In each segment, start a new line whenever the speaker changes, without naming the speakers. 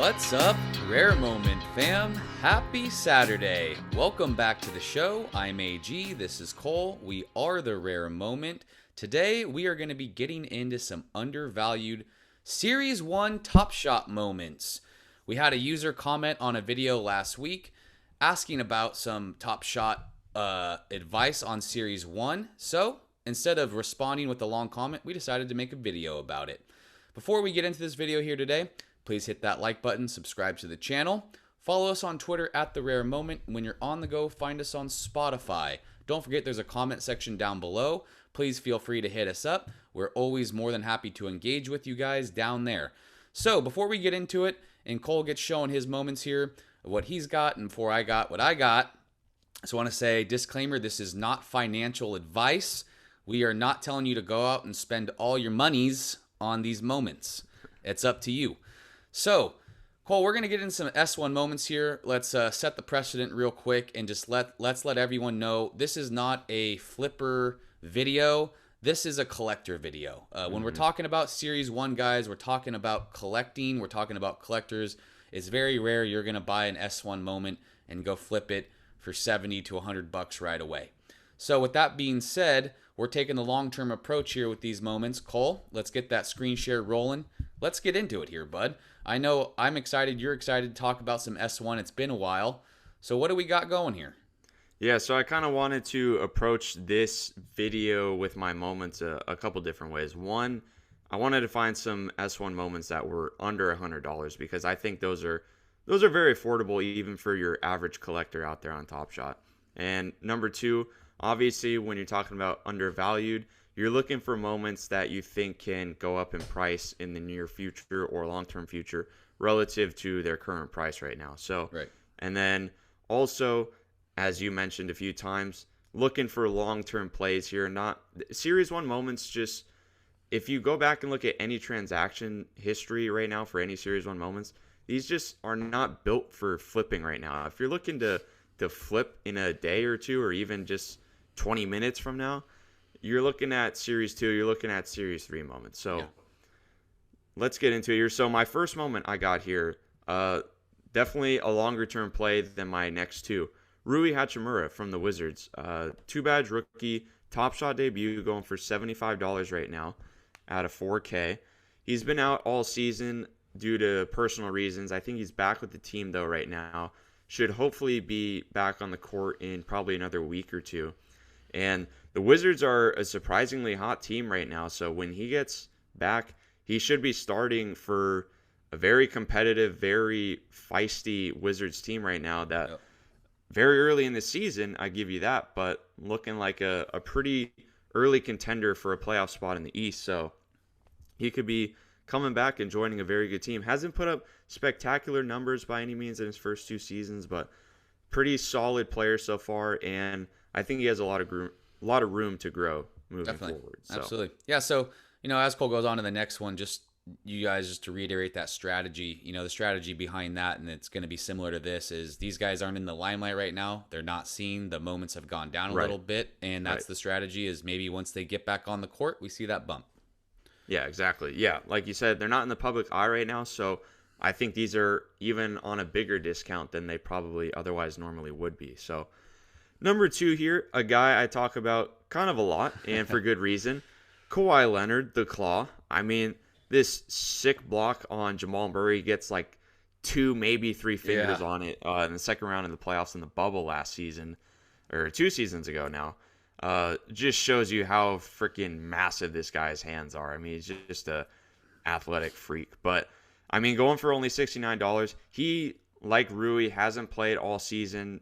What's up, Rare Moment fam? Happy Saturday. Welcome back to the show. I'm AG, this is Cole. We are the Rare Moment. Today we are going to be getting into some undervalued Series 1 Top Shot moments. We had a user comment on a video last week asking about some Top Shot advice on Series 1. So instead of responding with a long comment, we decided to make a video about it. Before we get into this video here today, please hit that like button, subscribe to the channel, follow us on Twitter at The Rare Moment. When you're on the go, find us on Spotify. Don't forget there's a comment section down below. Please feel free to hit us up. We're always more than happy to engage with you guys down there. So before we get into it, and Cole gets showing his moments here of what he's got, and before I got what I got, I just want to say, disclaimer, this is not financial advice. We are not telling you to go out and spend all your monies on these moments. It's up to you. So, Cole, we're going to get into some S1 moments here. Let's set the precedent real quick and just let's let everyone know this is not a flipper video. This is a collector video. When we're talking about Series 1, guys, we're talking about collecting. We're talking about collectors. It's very rare you're going to buy an S1 moment and go flip it for 70 to 100 bucks right away. So with that being said, we're taking the long-term approach here with these moments. Cole, let's get that screen share rolling. Let's get into it here, bud. I know I'm excited. You're excited to talk about some S1. It's been a while. So what do we got going here?
Yeah, so I kind of wanted to approach this video with my moments a couple different ways. One, I wanted to find some S1 moments that were under $100 because I think those are very affordable even for your average collector out there on Top Shot. And number two, obviously when you're talking about undervalued, you're looking for moments that you think can go up in price in the near future or long-term future relative to their current price right now. So,
right.
And then also, as you mentioned a few times, looking for long-term plays here. Not Series 1 moments, just if you go back and look at any transaction history right now for any Series 1 moments, these just are not built for flipping right now. If you're looking to flip in a day or two or even just 20 minutes from now, you're looking at Series 2, you're looking at Series 3 moments. So yeah. Let's get into it here. So my first moment I got here, definitely a longer-term play than my next two. Rui Hachimura from the Wizards. Two-badge rookie, Top Shot debut, going for $75 right now at a 4K. He's been out all season due to personal reasons. I think he's back with the team, though, right now. Should hopefully be back on the court in probably another week or two. And the Wizards are a surprisingly hot team right now. So when he gets back, he should be starting for a very competitive, very feisty Wizards team right now that very early in the season, I give you that, but looking like a pretty early contender for a playoff spot in the East. So he could be coming back and joining a very good team. Hasn't put up spectacular numbers by any means in his first two seasons, but pretty solid player so far, and I think he has a lot of room to grow moving forward. So.
Absolutely. Yeah, so, as Cole goes on to the next one, just to reiterate that strategy, the strategy behind that, and it's going to be similar to this, is these guys aren't in the limelight right now. They're not seen. The moments have gone down a little bit, and that's the strategy, is maybe once they get back on the court, we see that bump.
Yeah, exactly. Yeah, like you said, they're not in the public eye right now, so I think these are even on a bigger discount than they probably otherwise normally would be. So number two here, a guy I talk about kind of a lot, and for good reason, KAWHI Leonard, the Claw. I mean, this sick block on Jamal Murray gets like 2, maybe 3 fingers on it in the second round of the playoffs in the bubble last season, or 2 seasons ago now. Just shows you how freaking massive this guy's hands are. I mean, he's just a athletic freak. But, I mean, going for only $69, he, like Rui, hasn't played all season.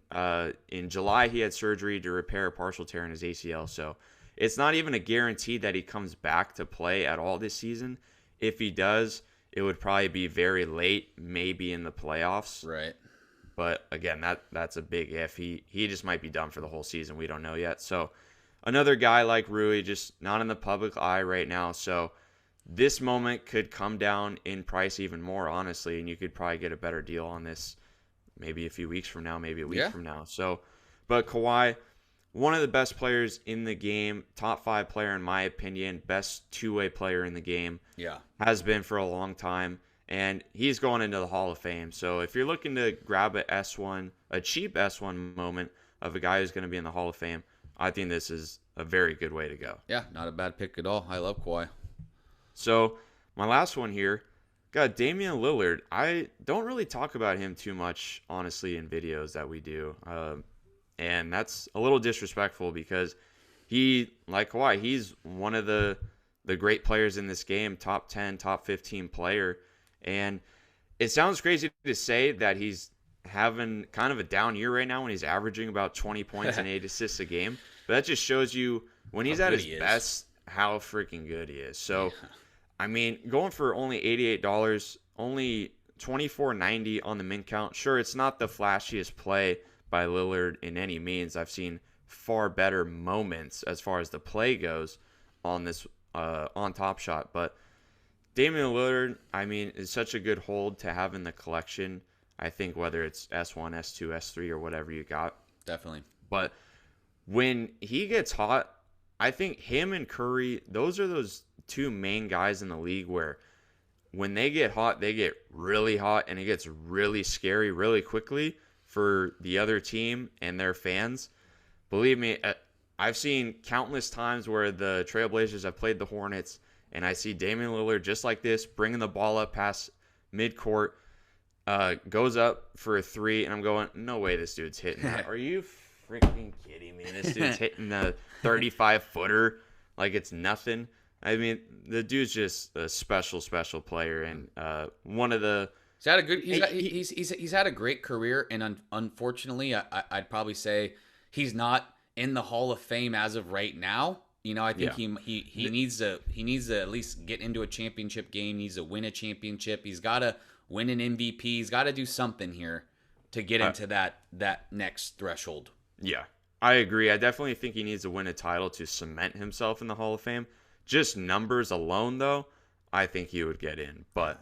In July, he had surgery to repair a partial tear in his ACL. So it's not even a guarantee that he comes back to play at all this season. If he does, it would probably be very late, maybe in the playoffs.
Right.
But, again, that's a big if. He just might be done for the whole season. We don't know yet. So another guy like Rui, just not in the public eye right now. So this moment could come down in price even more, honestly, and you could probably get a better deal on this maybe a few weeks from now, maybe a week from now. So, but KAWHI, one of the best players in the game, top 5 player in my opinion, best two-way player in the game.
Yeah.
Has been for a long time. and he's going into the Hall of Fame. So if you're looking to grab a cheap S1 moment of a guy who's going to be in the Hall of Fame, I think this is a very good way to go.
Yeah, not a bad pick at all. I love Kawhi.
So my last one here, got Damian Lillard. I don't really talk about him too much, honestly, in videos that we do. And that's a little disrespectful because he, like Kawhi, he's one of the great players in this game, top 10, top 15 player. And it sounds crazy to say that he's having kind of a down year right now when he's averaging about 20 points and 8 assists a game. But that just shows you when he's at his best how freaking good he is. So, I mean, going for only $88, only $24.90 on the min count. Sure, it's not the flashiest play by Lillard in any means. I've seen far better moments as far as the play goes on this on Top Shot. But Damian Lillard, I mean, is such a good hold to have in the collection. I think whether it's S1, S2, S3, or whatever you got.
Definitely.
But when he gets hot, I think him and Curry, those are those two main guys in the league where when they get hot, they get really hot, and it gets really scary really quickly for the other team and their fans. Believe me, I've seen countless times where the Trailblazers have played the Hornets, and I see Damian Lillard just like this, bringing the ball up past midcourt, goes up for a three, and I'm going, no way this dude's hitting that. Are you freaking kidding me? This dude's hitting the 35-footer like it's nothing. I mean, the dude's just a special player, and one of the.
He's had a good. He's had a great career, and unfortunately, I'd probably say he's not in the Hall of Fame as of right now. You know, I think he needs to at least get into a championship game. Needs to win a championship. He's got to win an MVP. He's got to do something here to get into that next threshold.
Yeah, I agree. I definitely think he needs to win a title to cement himself in the Hall of Fame. Just numbers alone, though, I think he would get in. But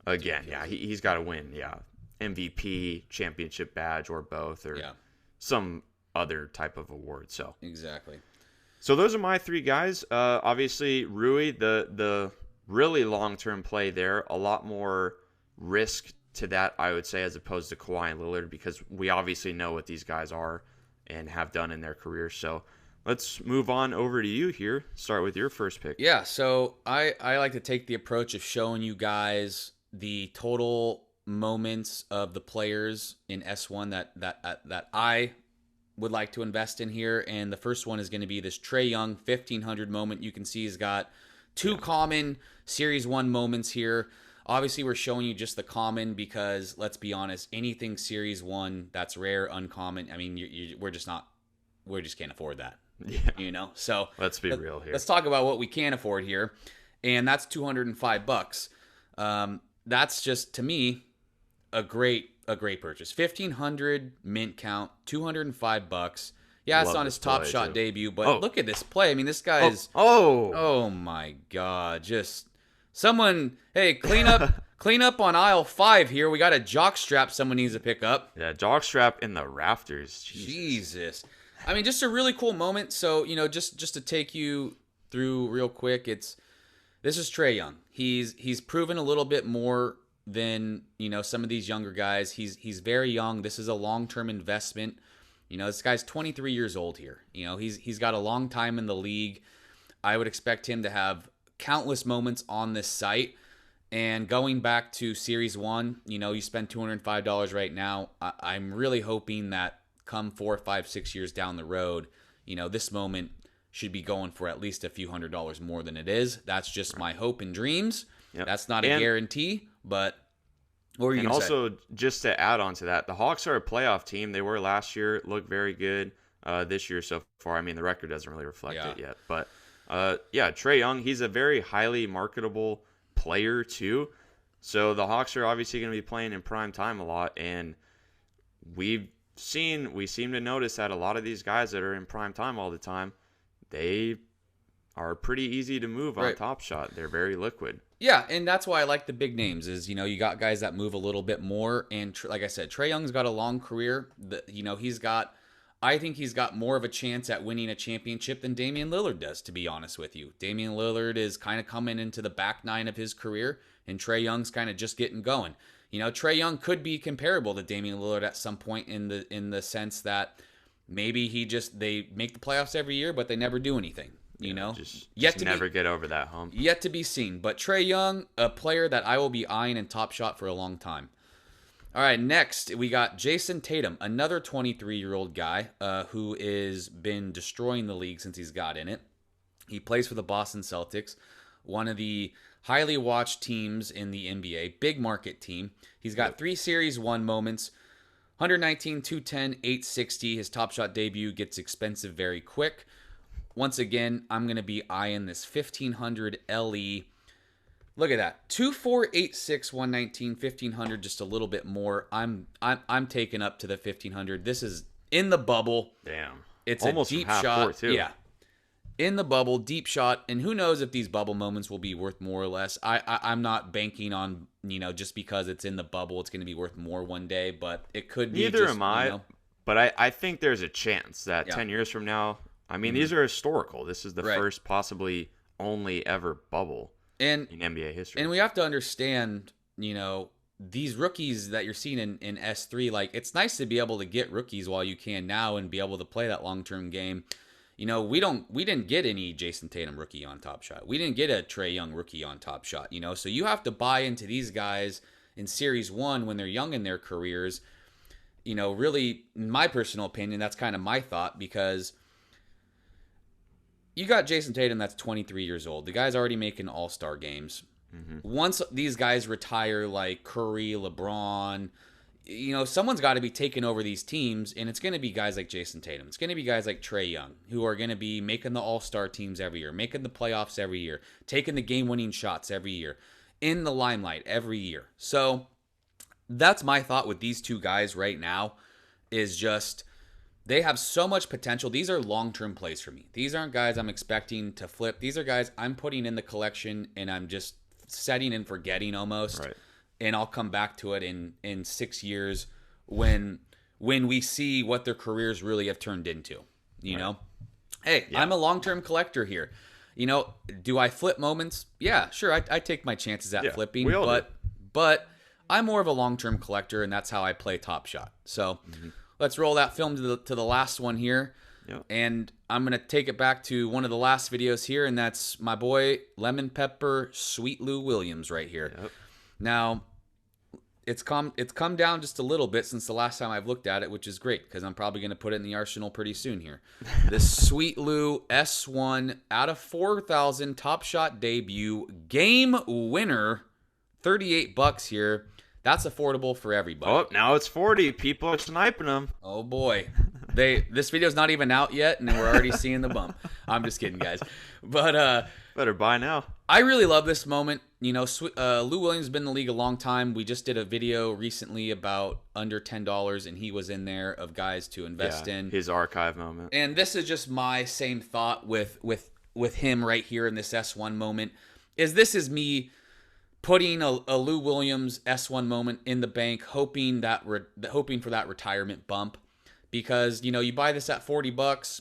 again, he's got to win. Yeah, MVP, championship badge, or both, or some other type of award. So
exactly.
So those are my three guys. Obviously, Rui, the really long-term play there, a lot more risk to that, I would say, as opposed to Kawhi and Lillard, because we obviously know what these guys are and have done in their careers. So let's move on over to you here. Start with your first pick.
Yeah, so I like to take the approach of showing you guys the total moments of the players in S1 that I would like to invest in here. And the first one is going to be this Trae Young 1500 moment. You can see he's got two common Series 1 moments here. Obviously, we're showing you just the common because, let's be honest, anything Series 1 that's rare, uncommon, I mean, we just can't afford that.
Yeah.
You know? So
let's be real here.
Let's talk about what we can afford here. And that's $205. That's just, to me, a great purchase. 1,500 mint count, $205. Yeah, it's on his Top Shot debut, but look at this play. I mean, this guy is. Oh my God! Just someone, hey, clean up on aisle 5 here. We got a jock strap. Someone needs to pick up.
Yeah, jock strap in the rafters.
Jesus. I mean, just a really cool moment. So, you know, just to take you through real quick, this is Trae Young. He's proven a little bit more than, you know, some of these younger guys. He's very young. This is a long-term investment. You know, this guy's 23 years old here. You know, he's got a long time in the league. I would expect him to have countless moments on this site. And going back to Series 1, you know, you spend $205 right now. I'm really hoping that come 4, 5, 6 years down the road, you know, this moment should be going for at least a few $100s more than it is. That's just my hope and dreams. Yep. That's not a guarantee, but what were you going to say? And
also, just to add on to that, the Hawks are a playoff team. They were last year, look very good this year so far. I mean, the record doesn't really reflect it yet. But, Trae Young, he's a very highly marketable player too. So the Hawks are obviously going to be playing in prime time a lot. And we seem to notice that a lot of these guys that are in prime time all the time, they are pretty easy to move on Top Shot. They're very liquid.
Yeah, and that's why I like the big names is, you know, you got guys that move a little bit more. And like I said, Trae Young's got a long career. You know, he's got, I think he's got more of a chance at winning a championship than Damian Lillard does, to be honest with you. Damian Lillard is kind of coming into the back nine of his career, and Trae Young's kind of just getting going. Trae Young could be comparable to Damian Lillard at some point in the sense that maybe they make the playoffs every year, but they never do anything.
Just never get over that hump.
Yet to be seen. But Trae Young, a player that I will be eyeing in Top Shot for a long time. All right, next we got Jayson Tatum, another 23-year-old guy who has been destroying the league since he's got in it. He plays for the Boston Celtics, one of the highly watched teams in the NBA, big market team. He's got 3 Series 1 moments, 119, 210, 860. His Top Shot debut gets expensive very quick. Once again, I'm going to be eyeing this 1500 LE. Look at that. 2486, 119, 1500, just a little bit more. I'm taking up to the 1500. This is in the bubble.
Damn.
It's
almost
a deep
half
shot.
court, too.
Yeah. In the bubble, deep shot, and who knows if these bubble moments will be worth more or less. I'm not banking on, just because it's in the bubble, it's going to be worth more one day, but it could be.
Neither am I. But I think there's a chance that 10 years from now, these are historical. This is the first, possibly only ever bubble in NBA history.
And we have to understand, these rookies that you're seeing in S3, like, it's nice to be able to get rookies while you can now and be able to play that long-term game. We didn't get any Jayson Tatum rookie on Top Shot. We didn't get a Trae Young rookie on Top Shot, So you have to buy into these guys in Series 1 when they're young in their careers. Really, in my personal opinion, that's kind of my thought, because you got Jayson Tatum that's 23 years old. The guy's already making all-star games. Mm-hmm. Once these guys retire, like Curry, LeBron, someone's got to be taking over these teams, and it's going to be guys like Jayson Tatum. It's going to be guys like Trae Young, who are going to be making the all-star teams every year, making the playoffs every year, taking the game-winning shots every year, in the limelight every year. So that's my thought with these two guys right now, is just they have so much potential. These are long-term plays for me. These aren't guys I'm expecting to flip. These are guys I'm putting in the collection, and I'm just setting and forgetting almost.
Right.
And I'll come back to it in 6 years when we see what their careers really have turned into. Hey, I'm a long-term collector here. Do I flip moments? Yeah, sure. I take my chances at flipping, but I'm more of a long-term collector, and that's how I play Top Shot. So let's roll that film to the last one here.
Yep.
And I'm going to take it back to one of the last videos here, and that's my boy Lemon Pepper Sweet Lou Williams right here.
Yep.
Now, it's come down just a little bit since the last time I've looked at it, which is great, because I'm probably going to put it in the arsenal pretty soon here. This Sweet Lou S1 out of 4,000 Top Shot debut, game winner, $38 here. That's affordable for everybody.
Oh, now it's 40. People are sniping them.
Oh boy. This video's not even out yet, and we're already seeing the bump. I'm just kidding, guys. But
better buy now.
I really love this moment. Lou Williams has been in the league a long time. We just did a video recently about under $10, and he was in there of guys to invest in.
His archive moment.
And this is just my same thought with him right here in this S1 moment. This is me putting a Lou Williams S1 moment in the bank, hoping for that retirement bump. Because, you buy this at $40,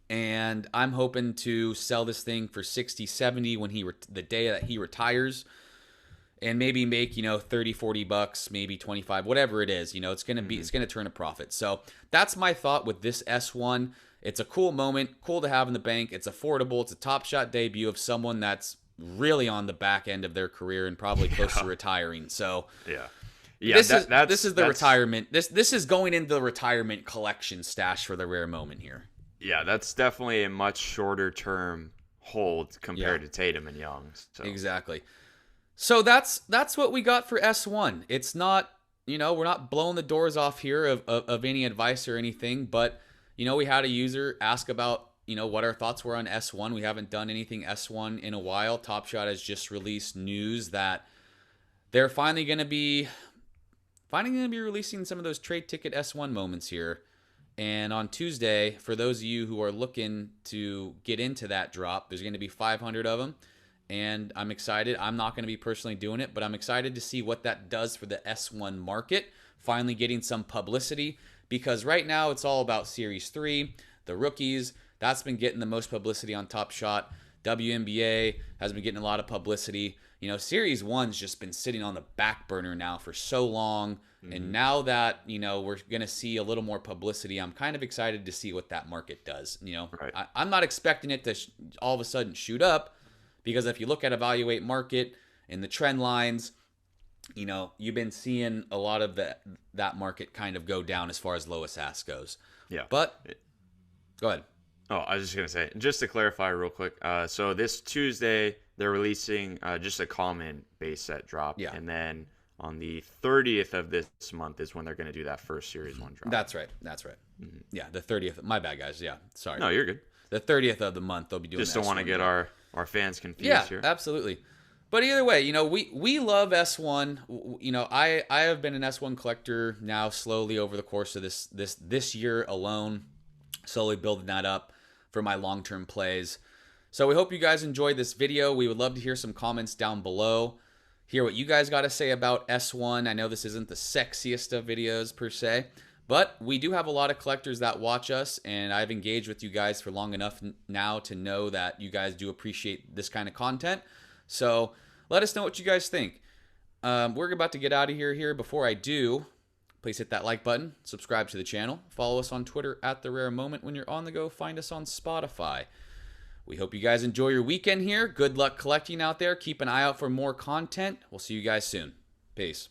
and I'm hoping to sell this thing for 60, 70 when the day that he retires, and maybe make, $30-40, maybe 25, whatever it is. It's going to turn a profit. So that's my thought with this S1. It's a cool moment, cool to have in the bank. It's affordable. It's a Top Shot debut of someone that's really on the back end of their career and probably close to retiring. So
yeah,
this is the retirement. This is going into the retirement collection stash for the rare moment here.
Yeah, that's definitely a much shorter term hold compared to Tatum and Young. So.
Exactly. So that's what we got for S1. It's not, we're not blowing the doors off here of any advice or anything, but we had a user ask about what our thoughts were on S1. We haven't done anything S1 in a while. Top Shot has just released news that they're finally going to be releasing some of those trade ticket S1 moments here. And on Tuesday, for those of you who are looking to get into that drop, there's going to be 500 of them. And I'm excited. I'm not going to be personally doing it, but I'm excited to see what that does for the S1 market, finally getting some publicity, because right now it's all about Series 3, the rookies. That's been getting the most publicity on Top Shot. WNBA has been getting a lot of publicity. You know, Series 1's just been sitting on the back burner now for so long. And now that, you know, we're going to see a little more publicity, I'm kind of excited to see what that market does. You know,
Right.
I'm not expecting it to all of a sudden shoot up, because if you look at Evaluate Market and the trend lines, you know, you've been seeing a lot of that market kind of go down as far as lowest ask goes.
Yeah.
But go ahead.
Oh, I was just going to say, just to clarify real quick. So this Tuesday, they're releasing just a common base set drop.
Yeah.
And then on the 30th of this month is when they're going to do that first Series 1 drop.
That's right. Yeah, the 30th. My bad, guys. Yeah, sorry.
No, you're good.
The 30th of the month, they'll be doing
Just don't want to get our fans confused here.
Absolutely. But either way, you know, we love S1. You know, I have been an S1 collector now slowly over the course of this year alone, slowly building that up for my long-term plays. So we hope you guys enjoyed this video. We would love to hear some comments down below. Hear what you guys got to say about S1. I know this isn't the sexiest of videos per se, but we do have a lot of collectors that watch us, and I've engaged with you guys for long enough now to know that you guys do appreciate this kind of content. So let us know what you guys think. We're about to get out of here. Before I do, please hit that like button, subscribe to the channel, follow us on Twitter at The Rare Moment. When you're on the go, find us on Spotify. We hope you guys enjoy your weekend here. Good luck collecting out there. Keep an eye out for more content. We'll see you guys soon. Peace.